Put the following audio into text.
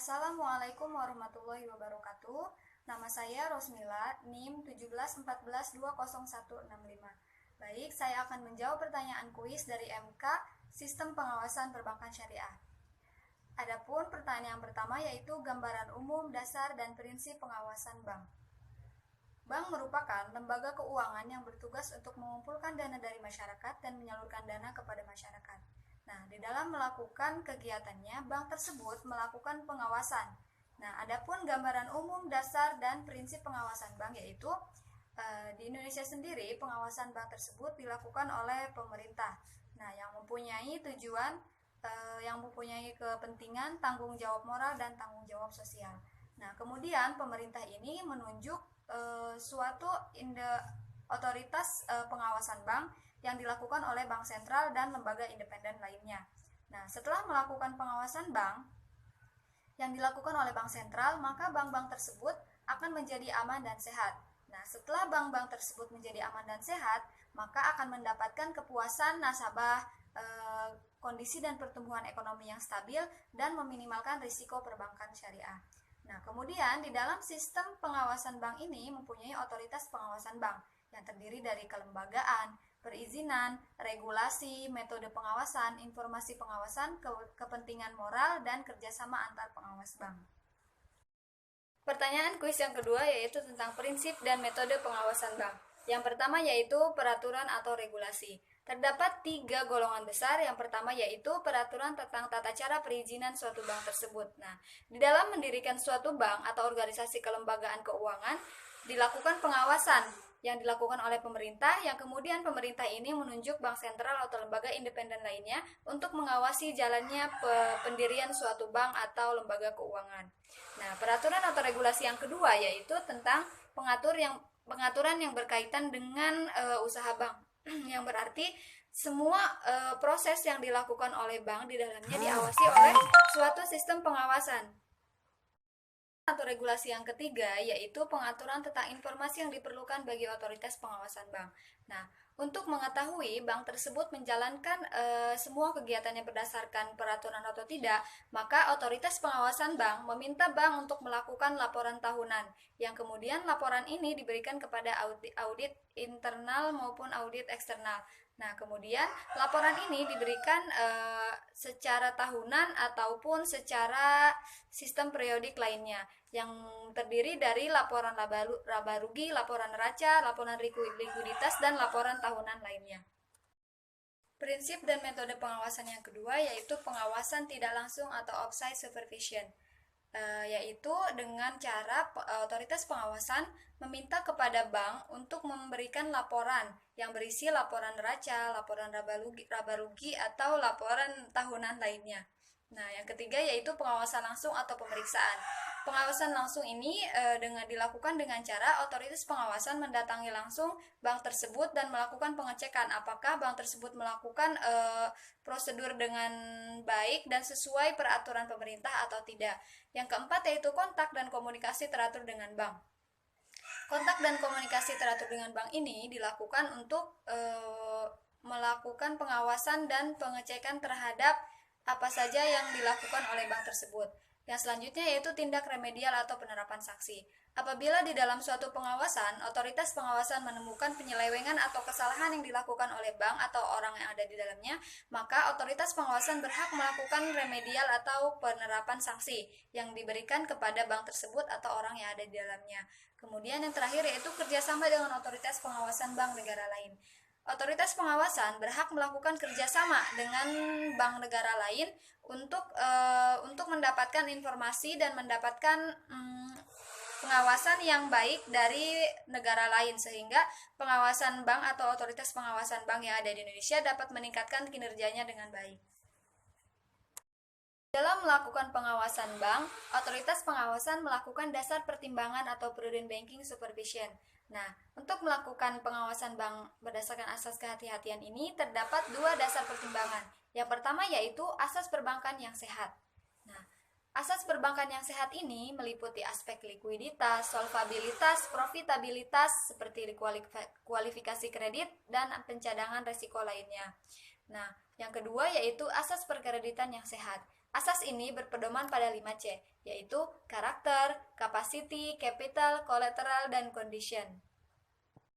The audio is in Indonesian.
Assalamualaikum warahmatullahi wabarakatuh. Nama saya Rosmila, NIM 171420165. Baik, saya akan menjawab pertanyaan kuis dari MK Sistem Pengawasan Perbankan Syariah. Adapun pertanyaan pertama yaitu gambaran umum, dasar, dan prinsip pengawasan bank. Bank merupakan lembaga keuangan yang bertugas untuk mengumpulkan dana dari masyarakat dan menyalurkan dana kepada masyarakat. Nah, di dalam melakukan kegiatannya, bank tersebut melakukan pengawasan. Nah, adapun gambaran umum, dasar, dan prinsip pengawasan bank yaitu di Indonesia sendiri, pengawasan bank tersebut dilakukan oleh pemerintah. Nah, yang mempunyai tujuan, yang mempunyai kepentingan, tanggung jawab moral, dan tanggung jawab sosial. Nah, kemudian pemerintah ini menunjuk suatu otoritas pengawasan bank yang dilakukan oleh bank sentral dan lembaga independen lainnya. Nah, setelah melakukan pengawasan bank yang dilakukan oleh bank sentral, maka bank-bank tersebut akan menjadi aman dan sehat. Nah, setelah bank-bank tersebut menjadi aman dan sehat, maka akan mendapatkan kepuasan nasabah, kondisi dan pertumbuhan ekonomi yang stabil, dan meminimalkan risiko perbankan syariah. Nah, kemudian di dalam sistem pengawasan bank ini mempunyai otoritas pengawasan bank yang terdiri dari kelembagaan, perizinan, regulasi, metode pengawasan, informasi pengawasan, kepentingan moral, dan kerjasama antar pengawas bank. Pertanyaan kuis yang kedua yaitu tentang prinsip dan metode pengawasan bank. Yang pertama yaitu peraturan atau regulasi. Terdapat 3 golongan besar. Yang pertama yaitu peraturan tentang tata cara perizinan suatu bank tersebut. Nah, di dalam mendirikan suatu bank atau organisasi kelembagaan keuangan, dilakukan pengawasan yang dilakukan oleh pemerintah, yang kemudian pemerintah ini menunjuk bank sentral atau lembaga independen lainnya untuk mengawasi jalannya pendirian suatu bank atau lembaga keuangan. Nah, peraturan atau regulasi yang kedua yaitu tentang pengaturan yang berkaitan dengan usaha bank, yang berarti semua proses yang dilakukan oleh bank di dalamnya diawasi oleh suatu sistem pengawasan. Atau regulasi yang ketiga yaitu pengaturan tentang informasi yang diperlukan bagi otoritas pengawasan bank. Nah, untuk mengetahui bank tersebut menjalankan semua kegiatannya berdasarkan peraturan atau tidak, maka otoritas pengawasan bank meminta bank untuk melakukan laporan tahunan, yang kemudian laporan ini diberikan kepada audit internal maupun audit eksternal. Nah, kemudian laporan ini diberikan secara tahunan ataupun secara sistem periodik lainnya, yang terdiri dari laporan laba rugi, laporan neraca, laporan likuiditas, dan laporan tahunan lainnya. Prinsip dan metode pengawasan yang kedua yaitu pengawasan tidak langsung atau offsite supervision, yaitu dengan cara otoritas pengawasan meminta kepada bank untuk memberikan laporan yang berisi laporan neraca, laporan laba rugi, atau laporan tahunan lainnya. Nah, yang ketiga yaitu pengawasan langsung atau pemeriksaan. Pengawasan langsung ini dilakukan dengan cara otoritas pengawasan mendatangi langsung bank tersebut dan melakukan pengecekan apakah bank tersebut melakukan prosedur dengan baik dan sesuai peraturan pemerintah atau tidak. Yang keempat yaitu kontak dan komunikasi teratur dengan bank. Kontak dan komunikasi teratur dengan bank ini dilakukan untuk melakukan pengawasan dan pengecekan terhadap apa saja yang dilakukan oleh bank tersebut. Yang selanjutnya yaitu tindak remedial atau penerapan sanksi. Apabila di dalam suatu pengawasan, otoritas pengawasan menemukan penyelewengan atau kesalahan yang dilakukan oleh bank atau orang yang ada di dalamnya, maka otoritas pengawasan berhak melakukan remedial atau penerapan sanksi yang diberikan kepada bank tersebut atau orang yang ada di dalamnya. Kemudian yang terakhir yaitu kerjasama dengan otoritas pengawasan bank negara lain. Otoritas pengawasan berhak melakukan kerjasama dengan bank negara lain untuk mendapatkan informasi dan mendapatkan pengawasan yang baik dari negara lain, sehingga pengawasan bank atau otoritas pengawasan bank yang ada di Indonesia dapat meningkatkan kinerjanya dengan baik. Dalam melakukan pengawasan bank, otoritas pengawasan melakukan dasar pertimbangan atau prudent banking supervision. Nah, untuk melakukan pengawasan bank berdasarkan asas kehati-hatian ini terdapat 2 dasar pertimbangan. Yang pertama yaitu asas perbankan yang sehat. Nah, asas perbankan yang sehat ini meliputi aspek likuiditas, solvabilitas, profitabilitas seperti kualifikasi kredit dan pencadangan risiko lainnya. Nah, yang kedua yaitu asas perkreditan yang sehat. Asas ini berpedoman pada 5C, yaitu karakter, capacity, capital, collateral, dan condition.